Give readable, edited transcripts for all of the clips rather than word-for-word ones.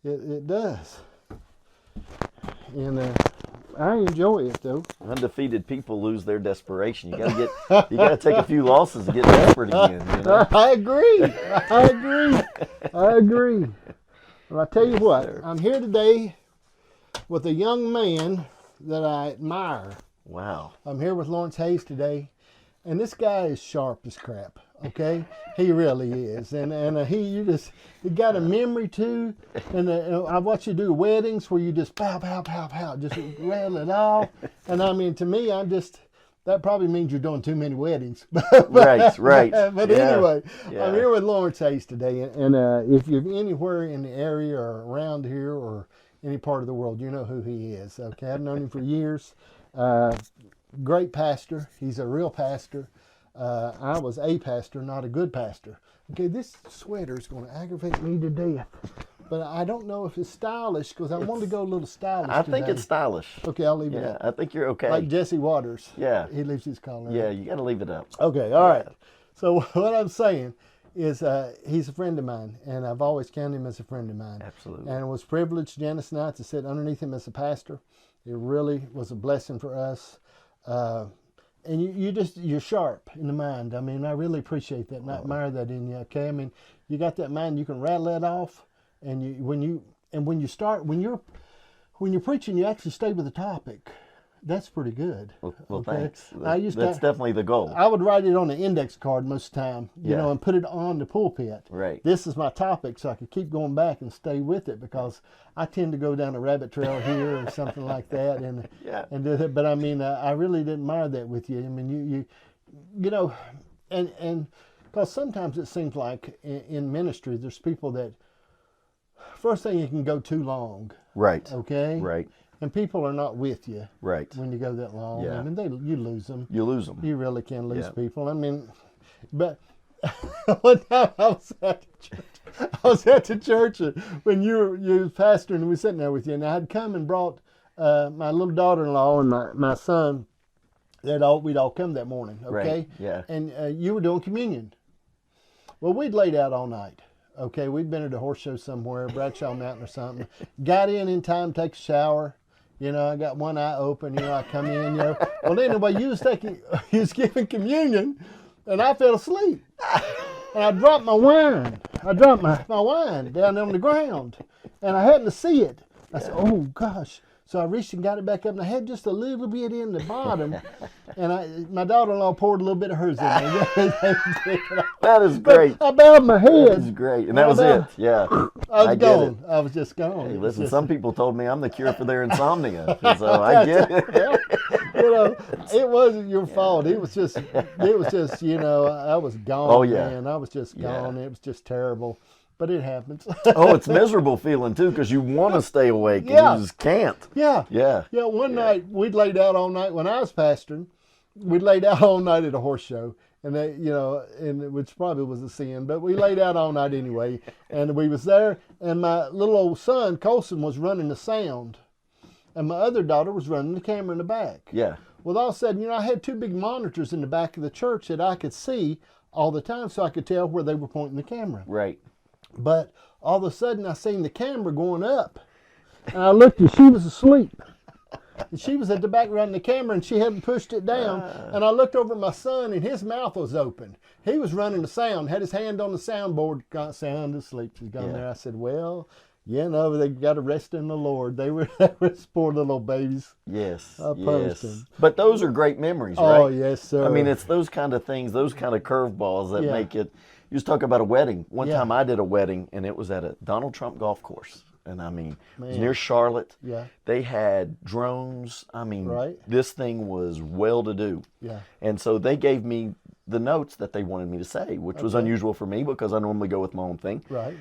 It does. And I enjoy it though. Undefeated people lose their desperation. You gotta take a few losses to get desperate again. You know? I agree. I agree. Well, I tell you what, Sir. I'm here today with a young man that I admire. Wow. I'm here with Lawrence Hayes today, and this guy is sharp as crap. Okay, he really is, and you got a memory too. And I watch you do weddings where you just pow pow pow pow, just rattle it off. And I mean, to me, that probably means you're doing too many weddings. Right. But Yeah. anyway, Yeah. I'm here with Lawrence Hayes today, and if you're anywhere in the area or around here or any part of the world, you know who he is. Okay, I've known him for years. Great pastor. He's a real pastor. I was a pastor, not a good pastor. Okay, this sweater is going to aggravate me to death. But I don't know if it's stylish because I wanted to go a little stylish I think today. it's stylish. Okay, I'll leave it Yeah, up. I think you're okay. Like Jesse Waters. Yeah. He leaves his collar. Yeah, you got to leave it up. Okay, all right. So what I'm saying is he's a friend of mine, and I've always counted him as a friend of mine. Absolutely. And it was privileged, Janice and I, to sit underneath him as a pastor. It really was a blessing for us. And you're sharp in the mind. I mean, I really appreciate that and I admire that in you. Okay, I mean, you got that mind. You can rattle that off, and when you're preaching, you actually stay with the topic. That's pretty good. Well, okay? thanks. That's Definitely the goal. I would write it on an index card most of the time, you Yeah. know, and put it on the pulpit. Right. This is my topic, so I could keep going back and stay with it because I tend to go down a rabbit trail here or something like that, and Yeah. and do that. But I mean, I really did admire that with you. I mean, you know, and because sometimes it seems like in ministry, there's people that first thing you can go too long. Right. Okay. Right. And people are not with you Right. when you go that long. Yeah. I mean, you lose them. You lose them. You really can lose Yeah. people. I mean, but one time I was at the church when you were pastor and we were sitting there with you, and I had come and brought my little daughter-in-law and my son. We'd all come that morning, okay? Right. Yeah. And you were doing communion. Well, we'd laid out all night. Okay, we'd been at a horse show somewhere, Bradshaw Mountain or something. Got in time, take a shower. You know, I got one eye open. You know, I come in. You know, well, anyway, you was giving communion, and I fell asleep. And I dropped my wine. I dropped my wine down on the ground, and I happened to see it. I said, "Oh gosh." So I reached and got it back up, and I had just a little bit in the bottom. And my daughter-in-law poured a little bit of hers in there. That is great. I bowed my head. That is great. And that was it. Yeah. I was get gone. it. I was just gone. Hey, It was listen, just- some people told me I'm the cure for their insomnia. So I get it. you know, it wasn't your fault. It was just, you know, I was gone. Oh, yeah. Man. I was just gone. It was just terrible. But it happens. Oh, it's miserable feeling too because you want to stay awake Yeah. and you just can't. Yeah. Yeah. Yeah, one night we'd laid out all night when I was pastoring. We'd laid out all night at a horse show, and they, you know, and which probably was a sin, but we laid out all night anyway. And we was there, and my little old son Colson was running the sound, and my other daughter was running the camera in the back. Yeah. Well, all of a sudden, you know, I had two big monitors in the back of the church that I could see all the time, so I could tell where they were pointing the camera. Right. But all of a sudden, I seen the camera going up, and I looked, and she was asleep. And she was at the back running the camera, and she hadn't pushed it down. And I looked over at my son, and his mouth was open. He was running the sound, had his hand on the soundboard, got sound asleep. She's gone there. I said, well, you know, they got to rest in the Lord. They were poor little babies. Yes. I opposed yes. him. But those are great memories, right? Oh, yes, sir. I mean, it's those kind of things, those kind of curveballs that Yeah. make it. You just talk about a wedding. One Yeah. time I did a wedding, and it was at a Donald Trump golf course. And I mean, it was Man. near Charlotte. Yeah. They had drones. I mean, Right. this thing was well to do. Yeah. And so they gave me the notes that they wanted me to say, which was Okay. unusual for me because I normally go with my own thing. Right.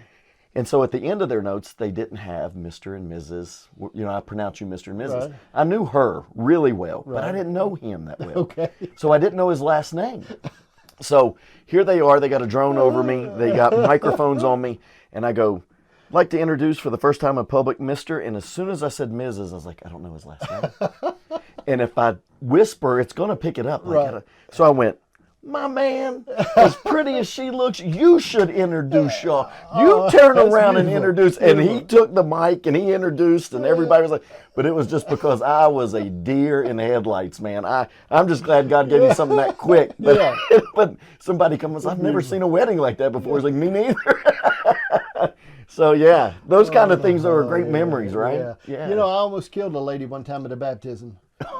And so at the end of their notes, they didn't have Mr. and Mrs. You know, I pronounce you Mr. and Mrs. Right. I knew her really well, but I Right. didn't know him that well. Okay. So I didn't know his last name. So here they are. They got a drone over me. They got microphones on me. And I go, like to introduce for the first time in public, Mr. And as soon as I said Mrs., I was like, I don't know his last name. And if I whisper, it's going to pick it up. Right. So I went, my man, as pretty as she looks, you should introduce y'all. You turn around and introduce. And he took the mic and he introduced, and everybody was like, but it was just because I was a deer in the headlights, man. I'm just glad God gave me something that quick. But, but somebody comes, I've never seen a wedding like that before. It's like, me neither. So, yeah, those kind of things are great memories, right? Yeah. You know, I almost killed a lady one time at a baptism.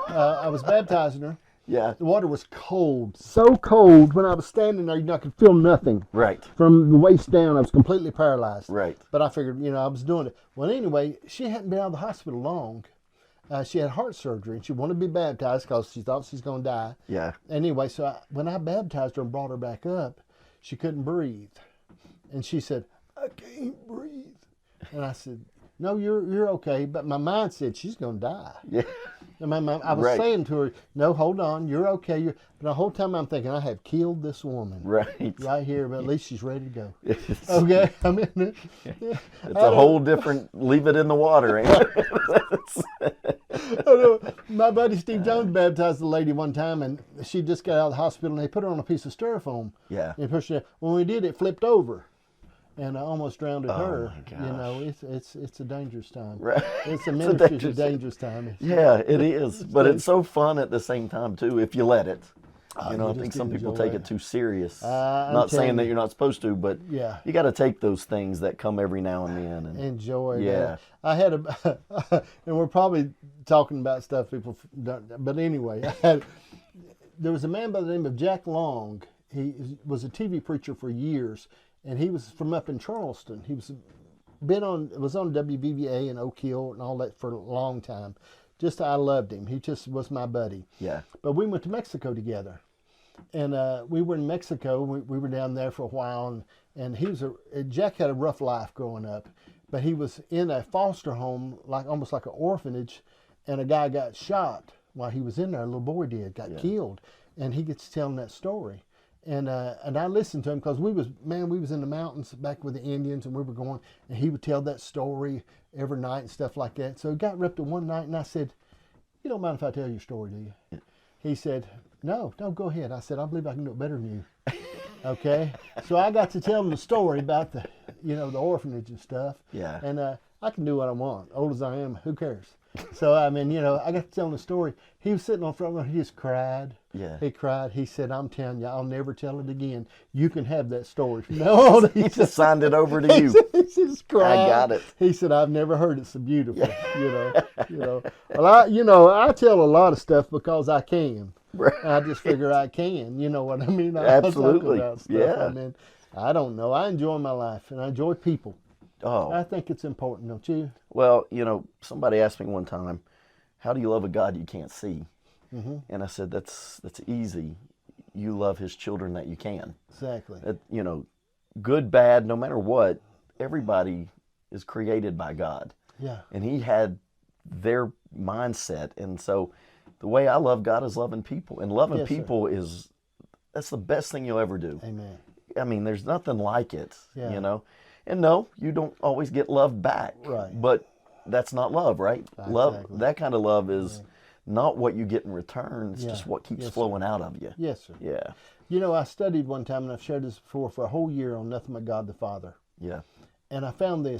I was baptizing her. Yeah. The water was cold, so cold when I was standing there, I could feel nothing. Right. From the waist down, I was completely paralyzed. Right. But I figured, I was doing it. Well, anyway, she hadn't been out of the hospital long. She had heart surgery, and she wanted to be baptized because she thought she's going to die. Yeah. Anyway, so when I baptized her and brought her back up, she couldn't breathe. And she said, I can't breathe. And I said, no, you're okay. But my mind said, she's going to die. Yeah. And I was saying to her, no, hold on, you're okay. But the whole time I'm thinking, I have killed this woman. Right here, but at least she's ready to go. Okay? I mean, it's a whole different, leave it in the water, ain't it? My buddy Steve Jones baptized a lady one time, and she just got out of the hospital, and they put her on a piece of styrofoam. Yeah. And pushed her. When we did, it flipped over. And I almost drowned her. My gosh. It's a dangerous time. Right. It's a ministry's a dangerous time. Yeah, it is. But it's so fun at the same time too, if you let it. I think some people take it too serious. Not saying that you're not supposed to, but you got to take those things that come every now and then. And enjoy. Yeah. I had and we're probably talking about stuff people don't. But anyway, there was a man by the name of Jack Long. He was a TV preacher for years. And he was from up in Charleston. He was on WVVA and Oak Hill and all that for a long time. I loved him. He just was my buddy. Yeah. But we went to Mexico together, and we were in Mexico. We were down there for a while, and Jack had a rough life growing up, but he was in a foster home, almost like an orphanage, and a guy got shot while he was in there. A little boy got killed, and he gets telling that story. And I listened to him because we was in the mountains back with the Indians, and we were going, and he would tell that story every night and stuff like that. So it got ripped to one night, and I said, you don't mind if I tell your story, do you? Yeah. He said, no, go ahead. I said, I believe I can do it better than you. Okay? So I got to tell him the story about the orphanage and stuff. Yeah. And I can do what I want. Old as I am, who cares? So, I got to tell him the story. He was sitting on front row. He just cried. Yeah. He cried. He said, I'm telling you, I'll never tell it again. You can have that story. No, he just signed it over to you. He just cried. I got it. He said, I've never heard it so beautiful. Well, I tell a lot of stuff because I can. Right. I just figure I can. You know what I mean? Absolutely. I talk about stuff. Yeah. I don't know. I enjoy my life, and I enjoy people. Oh. I think it's important, don't you? Well, somebody asked me one time, how do you love a God you can't see? Mm-hmm. And I said, that's easy. You love his children that you can. Exactly. Good, bad, no matter what, everybody is created by God. Yeah. And he had their mindset. And so the way I love God is loving people. And loving people that's the best thing you'll ever do. Amen. I mean, there's nothing like it, Yeah. And no, you don't always get love back. Right. But that's not love, right? Exactly. Love, that kind of love is not what you get in return. It's just what keeps flowing out of you. Yes, sir. Yeah. I studied one time, and I've shared this before, for a whole year on nothing but God the Father. Yeah. And I found this.